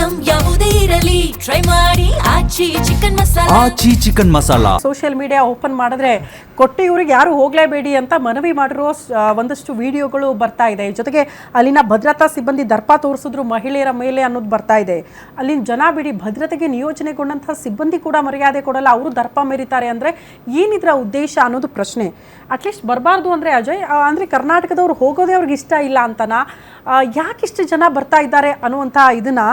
Item ಯಾವುದೇ ಇರಲಿ try ಮಾಡಿ Aachi chicken masala. Aachi chicken masala. Social media open ಮಾಡಿದ್ರೆ ಕೊಟ್ಟಿಯೂರಿಗೆ ಯಾರು ಹೋಗಲೇಬೇಡಿ ಅಂತ ಮನವಿ ಮಾಡಿರೋ ಒಂದಷ್ಟು ವಿಡಿಯೋಗಳು ಬರ್ತಾ ಇದೆ. ಜೊತೆಗೆ ಅಲ್ಲಿನ ಭದ್ರತಾ ಸಿಬ್ಬಂದಿ ದರ್ಪ ತೋರಿಸಿದ್ರು ಮಹಿಳೆಯರ ಮೇಲೆ ಅನ್ನೋದು ಬರ್ತಾ ಇದೆ. ಅಲ್ಲಿನ ಜನ ಬಿಡಿ, ಭದ್ರತೆಗೆ ನಿಯೋಜನೆಗೊಂಡಂತಹ ಸಿಬ್ಬಂದಿ ಕೂಡ ಮರ್ಯಾದೆ ಕೊಡಲ್ಲ, ಅವರು ದರ್ಪ ಮೆರಿತಾರೆ ಅಂದರೆ ಏನಿದ್ರ ಉದ್ದೇಶ ಅನ್ನೋದು ಪ್ರಶ್ನೆ. ಅಟ್ಲೀಸ್ಟ್ ಬರಬಾರ್ದು ಅಂದರೆ ಅಜಯ್, ಅಂದರೆ ಕರ್ನಾಟಕದವ್ರು ಹೋಗೋದೇ ಅವ್ರಿಗೆ ಇಷ್ಟ ಇಲ್ಲ ಅಂತನಾ, ಯಾಕಿಷ್ಟು ಜನ ಬರ್ತಾ ಇದ್ದಾರೆ ಅನ್ನುವಂಥ ಇದನ್ನ,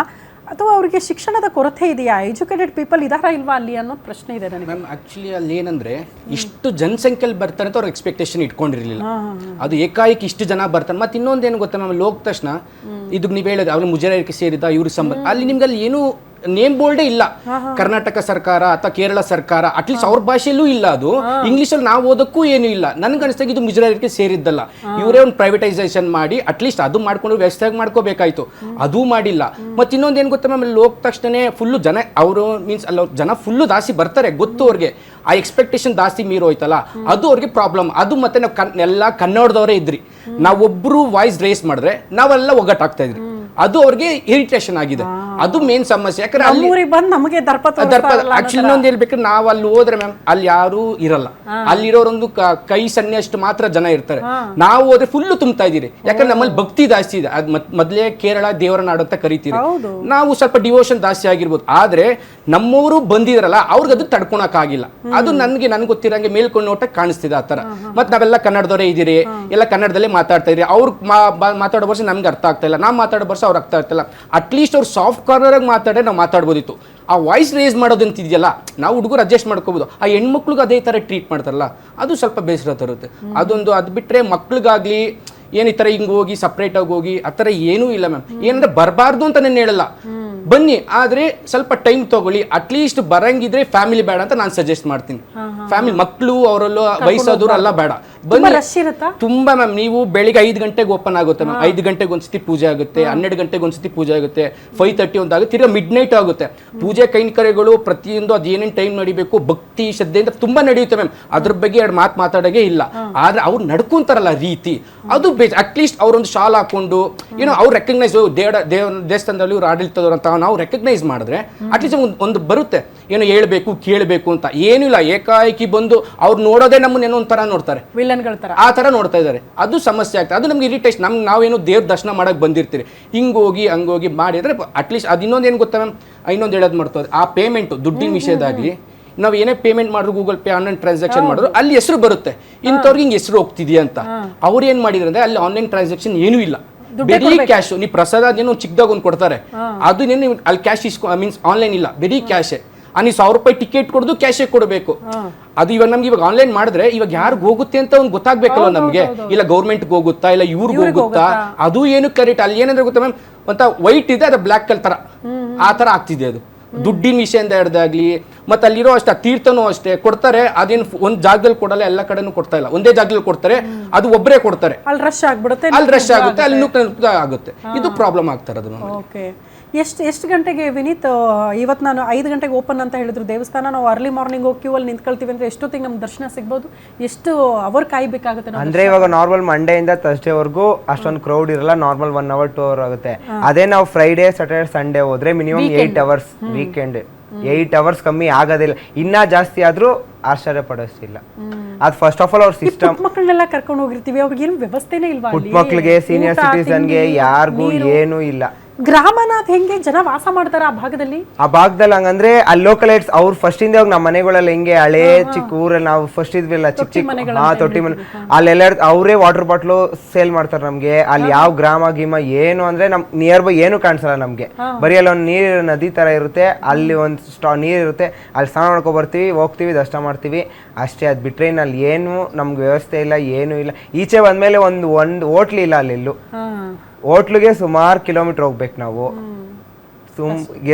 ಅಥವಾ ಅವರಿಗೆ ಶಿಕ್ಷಣದ ಕೊರತೆ ಇದೆಯಾ, ಎಜುಕೇಟೆಡ್ ಪೀಪಲ್ ಇದಾರಾ ಇಲ್ವಾ ಅಲ್ಲಿ ಅನ್ನೋದು ಪ್ರಶ್ನೆ ಇದೆ ನನಗೆ. ಮ್ಯಾಮ್ ಆಕ್ಚುಲಿ ಅಲ್ಲಿ ಏನಂದ್ರೆ ಇಷ್ಟು ಜನಸಂಖ್ಯೆಯಲ್ಲಿ ಬರ್ತಾರೆ ಅಂತ ಅವ್ರ ಎಕ್ಸ್ಪೆಕ್ಟೇಷನ್ ಇಟ್ಕೊಂಡಿರಲಿಲ್ಲ. ಅದು ಏಕಾಏಕಿ ಇಷ್ಟು ಜನ ಬರ್ತಾರೆ. ಮತ್ತೆ ಇನ್ನೊಂದೇನು ಗೊತ್ತಾ ಮ್ಯಾಮ್, ಅಲ್ಲಿ ಹೋದ ತಕ್ಷಣ ಇದು ನೀವು ಹೇಳೋದು ಅವ್ರು ಮುಜರಾಯಿಗೆ ಸೇರಿದ ಇವ್ರ ಸಂಬಂಧ, ಅಲ್ಲಿ ನಿಮ್ಗೆ ಅಲ್ಲಿ ಏನು ನೇಮ್ ಬೋರ್ಡೇ ಇಲ್ಲ. ಕರ್ನಾಟಕ ಸರ್ಕಾರ ಅಥವಾ ಕೇರಳ ಸರ್ಕಾರ ಅಟ್ಲೀಸ್ಟ್ ಅವ್ರ ಭಾಷೆಯಲ್ಲೂ ಇಲ್ಲ, ಅದು ಇಂಗ್ಲಿಷಲ್ಲಿ ನಾವು ಓದಕ್ಕೂ ಏನೂ ಇಲ್ಲ. ನನ್ಗನ್ನಿಸ್ದಾಗ ಇದು ಮುಜರಾಯಿಗೆ ಸೇರಿದ್ದಲ್ಲ, ಇವರೇ ಒಂದು ಪ್ರೈವೇಟೈಸೇಷನ್ ಮಾಡಿ ಅಟ್ಲೀಸ್ಟ್ ಅದು ಮಾಡ್ಕೊಂಡು ವ್ಯವಸ್ಥೆ ಮಾಡ್ಕೋಬೇಕಾಯ್ತು, ಅದೂ ಮಾಡಿಲ್ಲ. ಮತ್ತೆ ಇನ್ನೊಂದು ಏನು ಗೊತ್ತಾ ಮ್ಯಾಮ್, ಅಲ್ಲಿ ಹೋದ ತಕ್ಷಣ ಫುಲ್ಲು ಜನ ಅವರು ಮೀನ್ಸ್ ಅಲ್ಲ ಜನ ಫುಲ್ಲು ಜಾಸ್ತಿ ಬರ್ತಾರೆ, ಗೊತ್ತು ಅವ್ರಿಗೆ ಆ ಎಕ್ಸ್ಪೆಕ್ಟೇಷನ್ ಜಾಸ್ತಿ ಮೀರೋಯ್ತಲ್ಲ, ಅದು ಅವ್ರಿಗೆ ಪ್ರಾಬ್ಲಮ್. ಅದು ಮತ್ತೆ ನಾವು ಎಲ್ಲ ಕನ್ನಡದವರೇ ಇದ್ರಿ, ನಾವೊಬ್ರು ವಾಯ್ಸ್ ರೇಸ್ ಮಾಡಿದ್ರೆ ನಾವೆಲ್ಲ ಒಗ್ಗಟ್ಟಾಗ್ತಾ ಇದ್ರಿ, ಅದು ಅವ್ರಿಗೆ ಇರಿಟೇಷನ್ ಆಗಿದೆ. ಅದು ಮೇನ್ ಸಮಸ್ಯೆ. ಯಾಕಂದ್ರೆ ಆಕ್ಚುಲಿ ಇನ್ನೊಂದು ಹೇಳ್ಬೇಕ್ರೆ ನಾವು ಅಲ್ಲಿ ಹೋದ್ರೆ ಮ್ಯಾಮ್ ಅಲ್ಲಿ ಯಾರು ಇರಲ್ಲ, ಅಲ್ಲಿರೋರೊಂದು ಕೈ ಸನ್ನೆಷ್ಟು ಮಾತ್ರ ಜನ ಇರ್ತಾರೆ. ನಾವು ಹೋದ್ರೆ ಫುಲ್ಲು ತುಂಬ್ತಾ ಇದೀರಿ, ಯಾಕಂದ್ರೆ ನಮ್ಮಲ್ಲಿ ಭಕ್ತಿ ಜಾಸ್ತಿ ಇದೆ. ಅದ್ ಮೊದ್ಲೇ ಕೇರಳ ದೇವರ ನಾಡು ಅಂತ ಕರಿತೀರಿ, ನಾವು ಸ್ವಲ್ಪ ಡಿವೋಷನ್ ಜಾಸ್ತಿ ಆಗಿರ್ಬೋದು. ಆದ್ರೆ ನಮ್ಮವರು ಬಂದಿದ್ರಲ್ಲ ಅವ್ರಿಗೆ ಅದು ತಡ್ಕೊಳಕ್ ಆಗಿಲ್ಲ. ಅದು ನನ್ಗೆ ಗೊತ್ತಿರಂಗೆ ಮೇಲ್ಕೊಂಡು ನೋಟ ಕಾಣಿಸ್ತಿದೆ ಆ ತರ. ಮತ್ ನಾವೆಲ್ಲ ಕನ್ನಡದವರೇ ಇದೀರಿ, ಎಲ್ಲ ಕನ್ನಡದಲ್ಲೇ ಮಾತಾಡ್ತಾ ಇದ್ರಿ, ಅವ್ರು ಮಾತಾಡೋ ವರ್ಷ ನಮ್ಗೆ ಅರ್ಥ ಆಗ್ತಾ ಇಲ್ಲ, ನಾವು ಮಾತಾಡೋ ವರ್ಷ ಅವ್ರು ಅರ್ಥ ಆಗ್ತಾ ಇಲ್ಲ. ಅಟ್ಲೀಸ್ಟ್ ಅವ್ರು ಸಾಫ್ಟ್ ಕಾರ್ನರ್ ಆಗಿ ಮಾತಾಡೇ ನಾವು ಮಾತಾಡ್ಬೋದಿತ್ತು. ಆ ವಾಯ್ಸ್ ರೇಸ್ ಮಾಡೋದಂತಿದೆಯಲ್ಲ, ನಾವು ಹುಡುಗರು ಅಡ್ಜಸ್ಟ್ ಮಾಡ್ಕೋಬಹುದು. ಆ ಹೆಣ್ಮಕ್ಳಿಗೆ ಅದೇ ತರ ಟ್ರೀಟ್ ಮಾಡ್ತಾರಲ್ಲ, ಅದು ಸ್ವಲ್ಪ ಬೇಸರ ತರುತ್ತೆ. ಅದೊಂದು, ಅದು ಬಿಟ್ರೆ ಮಕ್ಳಿಗಾಗ್ಲಿ ಏನ್ ಈ ತರ ಹಿಂಗ್ ಹೋಗಿ ಸಪ್ರೇಟ್ ಆಗಿ ಹೋಗಿ ಆ ತರ ಏನೂ ಇಲ್ಲ ಮ್ಯಾಮ್. ಏನಂದ್ರೆ ಬರಬಾರ್ದು ಅಂತ ನಾನು ಹೇಳಲ್ಲ, ಬನ್ನಿ, ಆದ್ರೆ ಸ್ವಲ್ಪ ಟೈಮ್ ತಗೊಳ್ಳಿ. ಅಟ್ಲೀಸ್ಟ್ ಬರಂಗಿದ್ರೆ ಫ್ಯಾಮಿಲಿ ಬೇಡ ಅಂತ ನಾನು ಸಜೆಸ್ಟ್ ಮಾಡ್ತೀನಿ. ಫ್ಯಾಮಿಲಿ ಮಕ್ಕಳು ಅವರಲ್ಲೂ ವಯಸ್ಸಾದವರು ಎಲ್ಲ ಬೇಡ, ಬನ್ನಿ. ತುಂಬಾ ಮ್ಯಾಮ್, ನೀವು ಬೆಳಿಗ್ಗೆ 5 ಗಂಟೆಗೆ ಓಪನ್ ಆಗುತ್ತೆ ಮ್ಯಾಮ್, 5 ಗಂಟೆಗೆ ಒಂದ್ಸತಿ ಪೂಜೆ ಆಗುತ್ತೆ, 12 ಗಂಟೆಗೆ ಒಂದ್ಸತಿ ಪೂಜೆ ಆಗುತ್ತೆ, 5:30 ಒಂದಾಗುತ್ತೆ, ತಿರ್ಗಾ ಮಿಡ್ ನೈಟ್ ಆಗುತ್ತೆ. ಪೂಜೆ ಕೈಂಕರ್ಯಗಳು ಪ್ರತಿಯೊಂದು ಅದು ಏನೇನು ಟೈಮ್ ನಡಿಬೇಕು ಭಕ್ತಿ ಶ್ರದ್ಧೆಯಿಂದ ತುಂಬಾ ನಡೆಯುತ್ತೆ ಮ್ಯಾಮ್. ಅದ್ರ ಬಗ್ಗೆ 2 ಮಾತು ಮಾತಾಡೋಕೆ ಇಲ್ಲ. ಆದ್ರೆ ಅವ್ರು ನಡ್ಕೊಂತಾರಲ್ಲ ರೀತಿ, ಅದು ಅಟ್ಲೀಸ್ಟ್ ಅವ್ರೊಂದು ಶಾಲ್ ಹಾಕೊಂಡು ಏನೋ ಅವ್ರು ರೆಕಗ್ನೈಸ್ ದೇವಸ್ಥಾನದಲ್ಲಿ ಇವ್ರು ಆಡಳಿತದವ್ರು ಅಂತ ನಾವು ರೆಕಗ್ನೈಸ್ ಮಾಡಿದ್ರೆ ಅಟ್ಲೀಸ್ಟ್ ಒಂದು ಬರುತ್ತೆ, ಏನೋ ಹೇಳ್ಬೇಕು ಕೇಳಬೇಕು ಅಂತ. ಏನೂ ಇಲ್ಲ, ಏಕಾಏಕಿ ಬಂದು ಅವ್ರು ನೋಡೋದೇ ನಮ್ಮನ್ನ ಏನೋ ಒಂಥರ ನೋಡ್ತಾರೆ, ಆ ತರ ನೋಡ್ತಾ ಇದ್ದಾರೆ. ಅದು ಸಮಸ್ಯೆ ಆಗ್ತದೆ, ಅದು ನಮ್ಗೆ ಇರಿಟೇಷನ್. ನಾವೇನೋ ದೇವ್ರ ದರ್ಶನ ಮಾಡಕ್ ಬಂದಿರ್ತೀರಿ, ಹಿಂಗೋಗಿ ಹಂಗೋಗಿ ಮಾಡಿದ್ರೆ ಅಟ್ಲೀಸ್ಟ್ ಅದು ಇನ್ನೊಂದು ಏನು ಗೊತ್ತಾ ಮ್ಯಾಮ್, ಇನ್ನೊಂದು ಹೇಳೋದು ಮಾಡ್ತದೆ, ಆ ಪೇಮೆಂಟ್ ದುಡ್ಡಿನ ವಿಷಯದಾಗ್ಲಿ ನಾವು ಏನೇ ಪೇಮೆಂಟ್ ಮಾಡಿದ್ರು ಗೂಗಲ್ ಪೇ ಆನ್ಲೈನ್ ಟ್ರಾನ್ಸಾಕ್ಷನ್ ಮಾಡಿದ್ರು ಅಲ್ಲಿ ಹೆಸರು ಬರುತ್ತೆ, ಇಂಥವ್ರಿಗೆ ಹಿಂಗೆ ಹೆಸರು ಹೋಗ್ತಿದೆಯಾ ಅಂತ. ಅವ್ರು ಏನ್ ಮಾಡಿದ್ರೆ ಅಂದ್ರೆ ಅಲ್ಲಿ ಆನ್ಲೈನ್ ಟ್ರಾನ್ಸಾಕ್ಷನ್ ಏನೂ ಇಲ್ಲ, ಬರೀ ಕ್ಯಾಶ್. ನೀವು ಪ್ರಸಾದ ಏನೋ ಚಿಕ್ಕದಾಗ ಒಂದು ಕೊಡ್ತಾರೆ, ಅದು ನೀವು ಅಲ್ಲಿ ಕ್ಯಾಶ್ ಮೀನ್ಸ್ ಆನ್ಲೈನ್ ಇಲ್ಲ, ಬರೀ ಕ್ಯಾಶೇ. ನೀವು 1000 ರೂಪಾಯಿ ಟಿಕೆಟ್ ಕೊಡೋದು ಕ್ಯಾಶೇ ಕೊಡಬೇಕು. ಅದು ಇವಾಗ ನಮ್ಗೆ ಇವಾಗ ಆನ್ಲೈನ್ ಮಾಡಿದ್ರೆ ಇವಾಗ ಯಾರಿಗ್ ಹೋಗುತ್ತೆ ಅಂತ ಒಂದು ಗೊತ್ತಾಗ್ಬೇಕಲ್ಲ ನಮ್ಗೆ, ಇಲ್ಲ ಗೌರ್ಮೆಂಟ್ಗೆ ಹೋಗುತ್ತಾ ಇಲ್ಲ ಇವ್ರಿಗೆ ಹೋಗುತ್ತಾ, ಅದು ಏನು ಕ್ಲಾರಿಟಿ. ಅಲ್ಲಿ ಏನಂದ್ರೆ ಗೊತ್ತಾ ಮ್ಯಾಮ್, ಅಂತ ವೈಟ್ ಇದೆ, ಅದು ಬ್ಲ್ಯಾಕ್ ಕಲರ್ ತರ ಆ ತರ ಆಗ್ತಿದೆ. ಅದು ದುಡ್ಡಿನ ವಿಷಯದಿಂದ ಹಿಡ್ದಾಗ್ಲಿ, ಮತ್ತೆ ಅಲ್ಲಿರೋ ಅಷ್ಟೇ ತೀರ್ಥನೂ ಅಷ್ಟೇ ಕೊಡ್ತಾರೆ. ಅದೇನು ಒಂದ್ ಜಾಗದಲ್ಲಿ ಕೊಡಲ್ಲ, ಎಲ್ಲ ಕಡೆನೂ ಕೊಡ್ತಾ ಇಲ್ಲ, ಒಂದೇ ಜಾಗದಲ್ಲಿ ಕೊಡ್ತಾರೆ, ಅದು ಒಬ್ಬರೇ ಕೊಡ್ತಾರೆ, ಅಲ್ಲಿ ರಶ್ ಆಗುತ್ತೆ, ಅಲ್ಲಿ ನುಗ್ಗ ಆಗುತ್ತೆ. ಇದು ಪ್ರಾಬ್ಲಮ್ ಆಗ್ತಾರೆ. ಅದು ಎಷ್ಟು ಗಂಟೆಗೆ ವಿನೀತ್, ಇವತ್ತು ನಾನು 5 ಗಂಟೆಗೆ ಓಪನ್ ಅಂತ ಹೇಳಿದ್ರು ದೇವಸ್ಥಾನ, ನಾವು ಅರ್ಲಿ ಮಾರ್ನಿಂಗ್ ಹೋಗಿ ಕ್ಯೂ ಅಲ್ಲಿ ನಿಂತ್ಕೊಳ್ತೀವಿ ಅಂದ್ರೆ ಎಷ್ಟೊತ್ತಿಗೆ ನಮ್ಗೆ ದರ್ಶನ ಸಿಗ್ಬೋದು, ಎಷ್ಟು ಅವರ್ ಕಾಯ್ಬೇಕಾಗುತ್ತೆ ಅಂದ್ರೆ ಇವಾಗ ನಾರ್ಮಲ್ ಮಂಡೇ ಇಂದ ಥರ್ಸ್ಡೇ ವರ್ಗೂ ಅಷ್ಟೊಂದು ಕ್ರೌಡ್ ಇರಲ್ಲ, ನಾರ್ಮಲ್ 1 hour 2 hour ಆಗುತ್ತೆ. ಅದೇ ನಾವು ಫ್ರೈಡೇ ಸ್ಯಾಟರ್ಡೆ ಸಂಡೇ ಹೋದ್ರೆ ಮಿನಿಮಮ್ 8 hours, ವೀಕೆಂಡ್ 8 hours ಕಮ್ಮಿ ಆಗೋದಿಲ್ಲ. ಇನ್ನ ಜಾಸ್ತಿ ಆದ್ರೂ ಆಶ್ಚರ್ಯ ಪಡಿಸ್ತಿಲ್ಲ. ಅದು ಫಸ್ಟ್ ಆಫ್ ಆಲ್ ಅವ್ರ ಸಿಸ್ಟಮ್. ಮಕ್ಕಳನ್ನೆಲ್ಲ ಕರ್ಕೊಂಡು ಹೋಗಿರ್ತೀವಿ, ಅವ್ರಿಗೆ ಏನು ವ್ಯವಸ್ಥೆನೇ ಇಲ್ವಾ? ಪುಟ್ಟ ಮಕ್ಳಿಗೆ, ಸೀನಿಯರ್ ಸಿಟಿಸನ್ಗೆ ಯಾರಿಗೂ ಏನೂ ಇಲ್ಲ. ಗ್ರಾಮನಾಥ್ ಹೆಂಗೆ ಜನ ವಾಸ ಮಾಡ್ತಾರ ಆ ಭಾಗದಲ್ಲಿ? ಹಂಗಂದ್ರೆ ಅಲ್ಲಿ ಲೋಕಲೈಟ್ಸ್ ಅವ್ರು ಫಸ್ಟ್ ಇಂದ ಹೋಗಿ ನಮ್ಮ ಮನೆಗಳಲ್ಲಿ ಹೆಂಗೆ ಹಳೇ ಚಿಕ್ಕ ಊರಲ್ಲಿ ನಾವು ಫಸ್ಟ್ ಇದ್ವಿಲ್ಲ, ಚಿಕ್ಕ ತೊಟ್ಟಿ ಮನೆ, ಅಲ್ಲೆಲ್ಲ ಅವರೇ ವಾಟರ್ ಬಾಟ್ಲು ಸೇಲ್ ಮಾಡ್ತಾರೆ ನಮ್ಗೆ. ಅಲ್ಲಿ ಯಾವ ಗ್ರಾಮ ಗೀಮ ಏನು ಅಂದ್ರೆ ನಮ್ ನಿಯರ್ ಬೈ ಏನು ಕಾಣಿಸಲ್ಲ ನಮ್ಗೆ, ಬರೀ ಅಲ್ಲಿ ಒಂದು ನೀರು ನದಿ ತರ ಇರುತ್ತೆ, ಅಲ್ಲಿ ಒಂದು ನೀರ್ ಇರುತ್ತೆ, ಅಲ್ಲಿ ಸ್ನಾನ ಮಾಡ್ಕೊ ಬರ್ತೀವಿ, ಹೋಗ್ತೀವಿ, ದರ್ಶನ ಮಾಡ್ತೀವಿ ಅಷ್ಟೇ. ಅದ್ ಬಿಟ್ರೆ ಅಲ್ಲಿ ಏನು ನಮ್ಗೆ ವ್ಯವಸ್ಥೆ ಇಲ್ಲ, ಏನು ಇಲ್ಲ. ಈಚೆ ಬಂದ್ಮೇಲೆ ಒಂದು ಹೋಟ್ಲ್ ಇಲ್ಲ ಅಲ್ಲೆಲ್ಲೂ. ಹೋಟ್ಲಿಗೆ ಸುಮಾರು ಕಿಲೋಮೀಟರ್ ಹೋಗ್ಬೇಕು ನಾವು.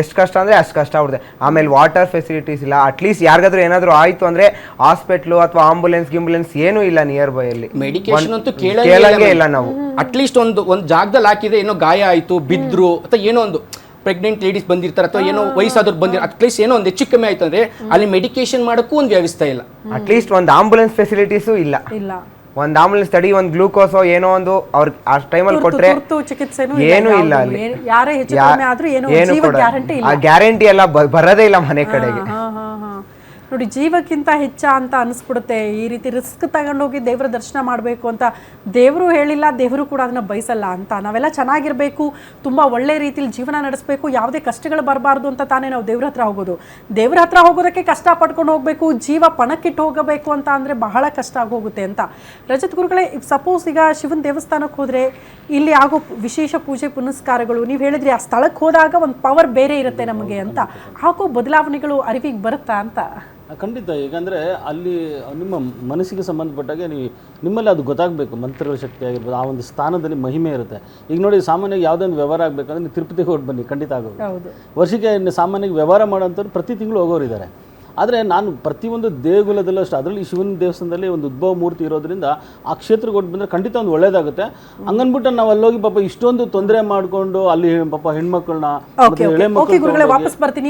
ಎಷ್ಟು ಕಷ್ಟ ಅಂದ್ರೆ ಅಷ್ಟು ಕಷ್ಟ ಆಗ್ಬಿಡುತ್ತೆ. ಆಮೇಲೆ ವಾಟರ್ ಫೆಸಿಲಿಟೀಸ್ ಇಲ್ಲ. ಅಟ್ಲೀಸ್ಟ್ ಯಾರಿಗಾದ್ರೂ ಏನಾದ್ರು ಆಯ್ತು ಅಂದ್ರೆ ಹಾಸ್ಪಿಟ್ಲು ಅಥವಾ ಆಂಬುಲೆನ್ಸ್ ಏನೂ ಇಲ್ಲ ನಿಯರ್ ಬೈ ಅಲ್ಲಿ. ಮೆಡಿಕೇಶನ್ ಅಂತೂ ಕೇಳಂಗೆ ಇಲ್ಲ ನಾವು. ಅಟ್ಲೀಸ್ಟ್ ಒಂದು ಜಾಗದಲ್ಲಿ ಹಾಕಿದ್ರೆ ಏನೋ ಗಾಯ ಆಯ್ತು, ಬಿದ್ರು ಅಥವಾ ಏನೋ ಒಂದು ಪ್ರೆಗ್ನೆಂಟ್ ಲೇಡೀಸ್ ಬಂದಿರ್ತಾರೆ ಅಥವಾ ಏನೋ ವಯಸ್ಸಾದವ್ರು ಬಂದಿರ, ಅಟ್ಲೀಸ್ಟ್ ಏನೋ ಒಂದು ಹೆಚ್ಚು ಕಮ್ಮಿ ಆಯ್ತು ಅಂದ್ರೆ ಅಲ್ಲಿ ಮೆಡಿಕೇಶನ್ ಮಾಡೋಕ್ಕೂ ಒಂದು ವ್ಯವಸ್ಥೆ ಇಲ್ಲ. ಅಟ್ಲೀಸ್ಟ್ ಒಂದು ಆಂಬುಲೆನ್ಸ್ ಫೆಸಿಲಿಟೀಸು ಇಲ್ಲ. ಒಂದ್ ಆಂಬುಲೆನ್ಸ್ ತಡಿ ಒಂದ್ ಗ್ಲೂಕೋಸೋ ಏನೋ ಒಂದು ಅವ್ರಿಗೆ ಆ ಟೈಮಲ್ಲಿ ಕೊಟ್ರೆ ತುರ್ತು ಚಿಕಿತ್ಸೆನೂ ಏನೂ ಇಲ್ಲ ಅಲ್ಲಿ. ಯಾರೇ ಹೆಚ್ಚು ಕಡಿಮೆ ಆದ್ರೂ ಏನು ಜೀವ ಗ್ಯಾರಂಟಿ ಇಲ್ಲ. ಆ ಗ್ಯಾರಂಟಿ ಎಲ್ಲ ಬರೋದೇ ಇಲ್ಲ ಮನೆ ಕಡೆಗೆ. ನೋಡಿ, ಜೀವಕ್ಕಿಂತ ಹೆಚ್ಚ ಅಂತ ಅನಿಸ್ಬಿಡುತ್ತೆ. ಈ ರೀತಿ ರಿಸ್ಕ್ ತಗೊಂಡೋಗಿ ದೇವರ ದರ್ಶನ ಮಾಡಬೇಕು ಅಂತ ದೇವರು ಹೇಳಿಲ್ಲ, ದೇವರು ಕೂಡ ಅದನ್ನ ಬಯಸಲ್ಲ ಅಂತ. ನಾವೆಲ್ಲ ಚೆನ್ನಾಗಿರ್ಬೇಕು, ತುಂಬಾ ಒಳ್ಳೆ ರೀತಿಲಿ ಜೀವನ ನಡೆಸಬೇಕು, ಯಾವುದೇ ಕಷ್ಟಗಳು ಬರಬಾರ್ದು ಅಂತ ತಾನೇ ನಾವು ದೇವ್ರ ಹತ್ರ ಹೋಗೋದು. ದೇವ್ರ ಹತ್ರ ಹೋಗೋದಕ್ಕೆ ಕಷ್ಟ ಪಡ್ಕೊಂಡು ಹೋಗ್ಬೇಕು, ಜೀವ ಪಣಕ್ಕಿಟ್ಟು ಹೋಗಬೇಕು ಅಂತ ಅಂದ್ರೆ ಬಹಳ ಕಷ್ಟ ಆಗೋಗುತ್ತೆ ಅಂತ. ರಜತ್ ಗುರುಗಳೇ, ಸಪೋಸ್ ಈಗ ಶಿವನ ದೇವಸ್ಥಾನಕ್ಕೆ ಹೋದ್ರೆ ಇಲ್ಲಿ ಆಗೋ ವಿಶೇಷ ಪೂಜೆ ಪುನಸ್ಕಾರಗಳು, ನೀವು ಹೇಳಿದ್ರಿ ಆ ಸ್ಥಳಕ್ಕೆ ಹೋದಾಗ ಒಂದು ಪವರ್ ಬೇರೆ ಇರುತ್ತೆ ನಮಗೆ ಅಂತ, ಆಗೋ ಬದಲಾವಣೆಗಳು ಅರಿವಿಗೆ ಬರುತ್ತಾ ಅಂತ? ಖಂಡಿತ. ಈಗಂದರೆ ಅಲ್ಲಿ ನಿಮ್ಮ ಮನಸ್ಸಿಗೆ ಸಂಬಂಧಪಟ್ಟಾಗೆ ನಿಮ್ಮಲ್ಲಿ ಅದು ಗೊತ್ತಾಗಬೇಕು. ಮಂತ್ರಗಳ ಶಕ್ತಿ ಆಗಿರ್ಬೋದು, ಆ ಒಂದು ಸ್ಥಾನದಲ್ಲಿ ಮಹಿಮೆ ಇರುತ್ತೆ. ಈಗ ನೋಡಿ, ಸಾಮಾನ್ಯವಾಗಿ ಯಾವುದೇ ಒಂದು ವ್ಯವಹಾರ ಆಗಬೇಕಂದ್ರೆ ನೀವು ತಿರುಪತಿಗೆ ಹೊರಟು ಬನ್ನಿ, ಖಂಡಿತ ಆಗೋದು. ವರ್ಷಕ್ಕೆ ಸಾಮಾನ್ಯವಾಗಿ ವ್ಯವಹಾರ ಮಾಡೋಂಥವ್ರು ಪ್ರತಿ ತಿಂಗಳು ಹೋಗೋರಿದ್ದಾರೆ. ಆದರೆ ನಾನು ಪ್ರತಿಯೊಂದು ದೇಗುಲದಲ್ಲೂ ಅಷ್ಟು, ಅದರಲ್ಲಿ ಶಿವನ ದೇವಸ್ಥಾನದಲ್ಲಿ ಒಂದು ಉದ್ಭವ ಮೂರ್ತಿ ಇರೋದ್ರಿಂದ ಆ ಕ್ಷೇತ್ರಕ್ಕೆ ಹೊರಟು ಬಂದರೆ ಖಂಡಿತ ಒಂದು ಒಳ್ಳೇದಾಗುತ್ತೆ. ಹಂಗನ್ಬಿಟ್ಟು ನಾವು ಅಲ್ಲೋಗಿ ಪಾಪ ಇಷ್ಟೊಂದು ತೊಂದರೆ ಮಾಡಿಕೊಂಡು ಅಲ್ಲಿ ಪಾಪ ಹೆಣ್ಮಕ್ಳನ್ನ, ಎಳೆ ಮಕ್ಕಳು ವಾಪಸ್ ಬರ್ತೀನಿ.